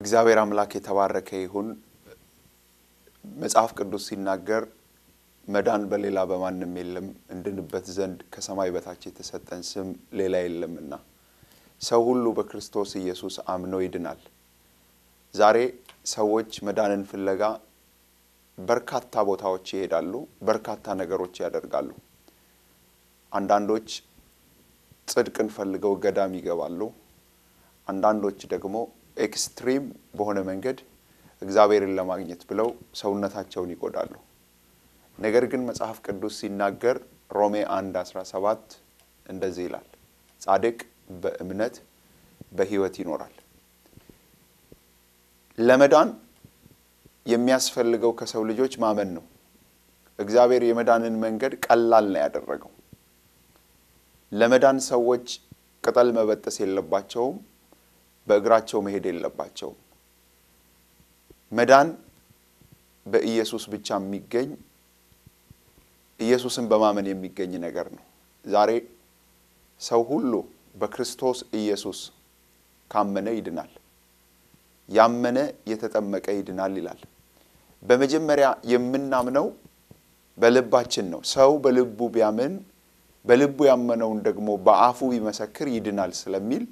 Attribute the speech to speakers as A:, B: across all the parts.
A: እግዚአብሔር አምላክ የተባረከ ይሁን መጽሐፍ ቅዱስ ሲናገር መዳን በሌላ በማንም የለም እንድንበት ዘንድ ከሰማይ በታች የተሰጠን ስም ሌላ የለምና ሰው ሁሉ በክርስቶስ ኢየሱስ አምኖ ይድናል። ዛሬ ሰዎች መዳንን ፍለጋ በርካታ ቦታዎች ይሄዳሉ፣ በርካታ ነገሮች ያደርጋሉ። አንዳንዶች ጽድቅን ፈልገው ገዳም ይገባሉ፣ አንዳንዶች ደግሞ ኤክስትሪም በሆነ መንገድ እግዚአብሔርን ለማግኘት ብለው ሰውነታቸውን ይጎዳሉ። ነገር ግን መጽሐፍ ቅዱስ ሲናገር ሮሜ 1:17 እንደዚህ ይላል፣ ጻድቅ በእምነት በሕይወት ይኖራል። ለመዳን የሚያስፈልገው ከሰው ልጆች ማመን ነው። እግዚአብሔር የመዳንን መንገድ ቀላል ነው ያደረገው። ለመዳን ሰዎች ቅጠል መበጠስ የለባቸውም፣ በእግራቸው መሄድ የለባቸውም። መዳን በኢየሱስ ብቻ የሚገኝ ኢየሱስን በማመን የሚገኝ ነገር ነው። ዛሬ ሰው ሁሉ በክርስቶስ ኢየሱስ ካመነ ይድናል። ያመነ የተጠመቀ ይድናል ይላል። በመጀመሪያ የምናምነው በልባችን ነው። ሰው በልቡ ቢያምን በልቡ ያመነውን ደግሞ በአፉ ቢመሰክር ይድናል ስለሚል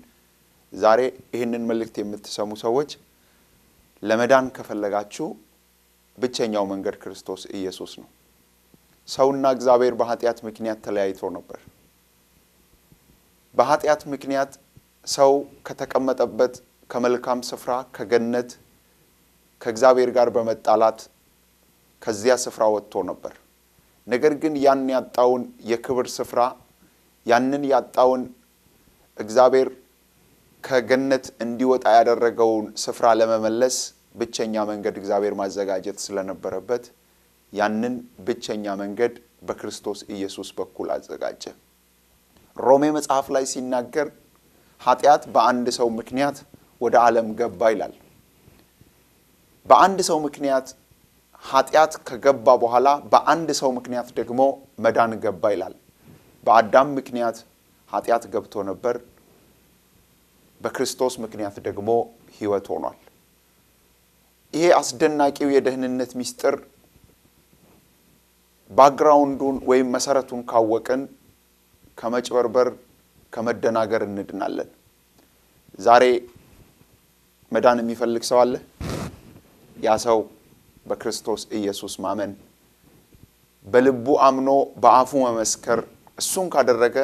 A: ዛሬ ይህንን መልእክት የምትሰሙ ሰዎች ለመዳን ከፈለጋችሁ ብቸኛው መንገድ ክርስቶስ ኢየሱስ ነው። ሰውና እግዚአብሔር በኃጢአት ምክንያት ተለያይተው ነበር። በኃጢአት ምክንያት ሰው ከተቀመጠበት ከመልካም ስፍራ ከገነት ከእግዚአብሔር ጋር በመጣላት ከዚያ ስፍራ ወጥቶ ነበር። ነገር ግን ያን ያጣውን የክብር ስፍራ ያንን ያጣውን እግዚአብሔር ከገነት እንዲወጣ ያደረገውን ስፍራ ለመመለስ ብቸኛ መንገድ እግዚአብሔር ማዘጋጀት ስለነበረበት ያንን ብቸኛ መንገድ በክርስቶስ ኢየሱስ በኩል አዘጋጀ። ሮሜ መጽሐፍ ላይ ሲናገር ኃጢአት በአንድ ሰው ምክንያት ወደ ዓለም ገባ ይላል። በአንድ ሰው ምክንያት ኃጢአት ከገባ በኋላ በአንድ ሰው ምክንያት ደግሞ መዳን ገባ ይላል። በአዳም ምክንያት ኃጢአት ገብቶ ነበር፣ በክርስቶስ ምክንያት ደግሞ ሕይወት ሆኗል። ይሄ አስደናቂው የደህንነት ምስጢር ባክግራውንዱን ወይም መሰረቱን ካወቅን ከመጭበርበር ከመደናገር እንድናለን። ዛሬ መዳን የሚፈልግ ሰው አለ። ያ ሰው በክርስቶስ ኢየሱስ ማመን በልቡ አምኖ በአፉ መመስከር እሱን ካደረገ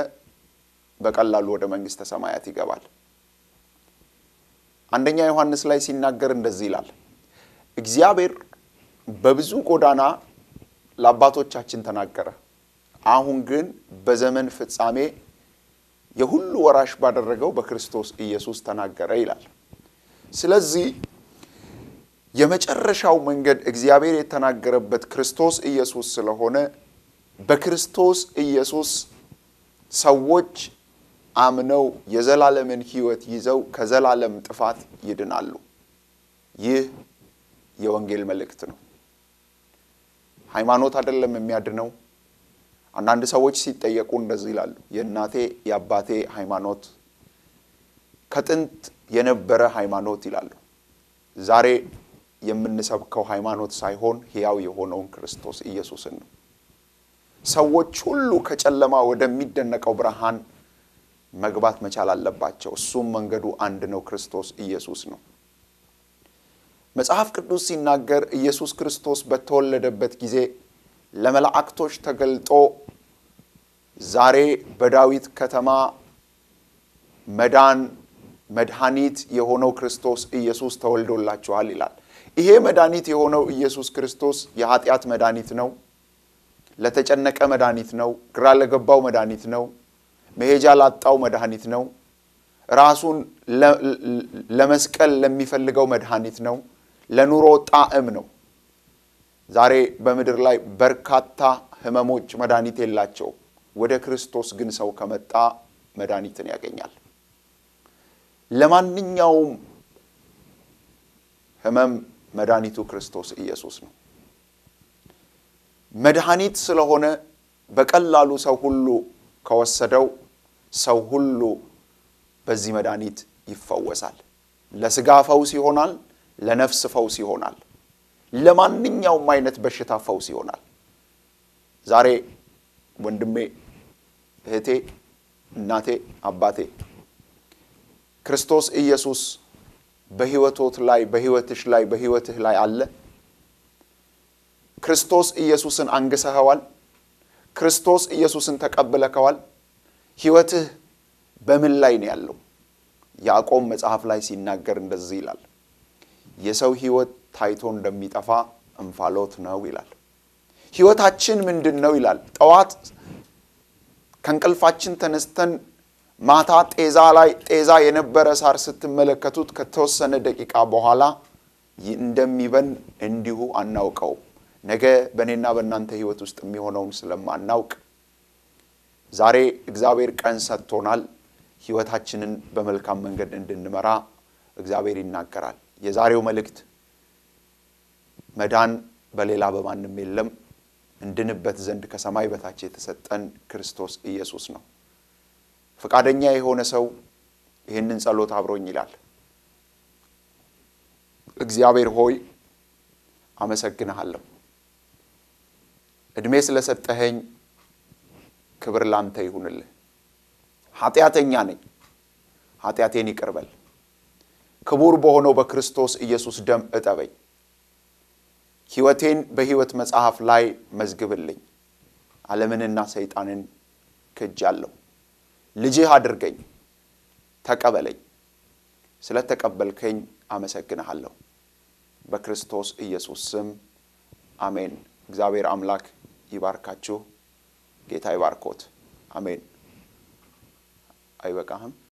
A: በቀላሉ ወደ መንግስተ ሰማያት ይገባል። አንደኛ ዮሐንስ ላይ ሲናገር እንደዚህ ይላል፣ እግዚአብሔር በብዙ ጎዳና ለአባቶቻችን ተናገረ፣ አሁን ግን በዘመን ፍጻሜ የሁሉ ወራሽ ባደረገው በክርስቶስ ኢየሱስ ተናገረ ይላል። ስለዚህ የመጨረሻው መንገድ እግዚአብሔር የተናገረበት ክርስቶስ ኢየሱስ ስለሆነ በክርስቶስ ኢየሱስ ሰዎች አምነው የዘላለምን ሕይወት ይዘው ከዘላለም ጥፋት ይድናሉ። ይህ የወንጌል መልእክት ነው። ሃይማኖት አይደለም የሚያድነው። አንዳንድ ሰዎች ሲጠየቁ እንደዚህ ይላሉ፣ የእናቴ የአባቴ ሃይማኖት ከጥንት የነበረ ሃይማኖት ይላሉ። ዛሬ የምንሰብከው ሃይማኖት ሳይሆን ሕያው የሆነውን ክርስቶስ ኢየሱስን ነው። ሰዎች ሁሉ ከጨለማ ወደሚደነቀው ብርሃን መግባት መቻል አለባቸው። እሱም መንገዱ አንድ ነው፣ ክርስቶስ ኢየሱስ ነው። መጽሐፍ ቅዱስ ሲናገር ኢየሱስ ክርስቶስ በተወለደበት ጊዜ ለመላእክቶች ተገልጦ ዛሬ በዳዊት ከተማ መድኃኒት የሆነው ክርስቶስ ኢየሱስ ተወልዶላችኋል ይላል። ይሄ መድኃኒት የሆነው ኢየሱስ ክርስቶስ የኃጢአት መድኃኒት ነው፣ ለተጨነቀ መድኃኒት ነው፣ ግራ ለገባው መድኃኒት ነው፣ መሄጃ ላጣው መድኃኒት ነው፣ ራሱን ለመስቀል ለሚፈልገው መድኃኒት ነው፣ ለኑሮ ጣዕም ነው። ዛሬ በምድር ላይ በርካታ ህመሞች መድኃኒት የላቸው። ወደ ክርስቶስ ግን ሰው ከመጣ መድኃኒትን ያገኛል። ለማንኛውም ህመም መድኃኒቱ ክርስቶስ ኢየሱስ ነው። መድኃኒት ስለሆነ በቀላሉ ሰው ሁሉ ከወሰደው ሰው ሁሉ በዚህ መድኃኒት ይፈወሳል። ለስጋ ፈውስ ይሆናል፣ ለነፍስ ፈውስ ይሆናል ለማንኛውም አይነት በሽታ ፈውስ ይሆናል ዛሬ ወንድሜ እህቴ እናቴ አባቴ ክርስቶስ ኢየሱስ በህይወቶት ላይ በህይወትሽ ላይ በህይወትህ ላይ አለ ክርስቶስ ኢየሱስን አንግሰኸዋል ክርስቶስ ኢየሱስን ተቀበለከዋል ህይወትህ በምን ላይ ነው ያለው ያዕቆብ መጽሐፍ ላይ ሲናገር እንደዚህ ይላል የሰው ህይወት ታይቶ እንደሚጠፋ እንፋሎት ነው ይላል ህይወታችን ምንድነው ይላል ጠዋት ከንቅልፋችን ተነስተን ማታ ጤዛ የነበረ ሳር ስትመለከቱት ከተወሰነ ደቂቃ በኋላ እንደሚበን እንዲሁ አናውቀው ነገ በእኔና በእናንተ ህይወት ውስጥ የሚሆነውን ስለማናውቅ ዛሬ እግዚአብሔር ቀን ሰጥቶናል ህይወታችንን በመልካም መንገድ እንድንመራ እግዚአብሔር ይናገራል የዛሬው መልእክት መዳን በሌላ በማንም የለም እንድንበት ዘንድ ከሰማይ በታች የተሰጠን ክርስቶስ ኢየሱስ ነው ፈቃደኛ የሆነ ሰው ይህንን ጸሎት አብሮኝ ይላል እግዚአብሔር ሆይ አመሰግንሃለሁ እድሜ ስለሰጠኸኝ ክብር ላንተ ይሁንልህ ኃጢአተኛ ነኝ ኃጢአቴን ይቅርበል ክቡር በሆነው በክርስቶስ ኢየሱስ ደም እጠበኝ ህይወቴን በህይወት መጽሐፍ ላይ መዝግብልኝ ዓለምንና ሰይጣንን ከጃለሁ ልጅህ አድርገኝ ተቀበለኝ ስለተቀበልከኝ አመሰግንሃለሁ በክርስቶስ ኢየሱስ ስም አሜን እግዚአብሔር አምላክ ይባርካችሁ ጌታ ይባርኮት አሜን አይበቃህም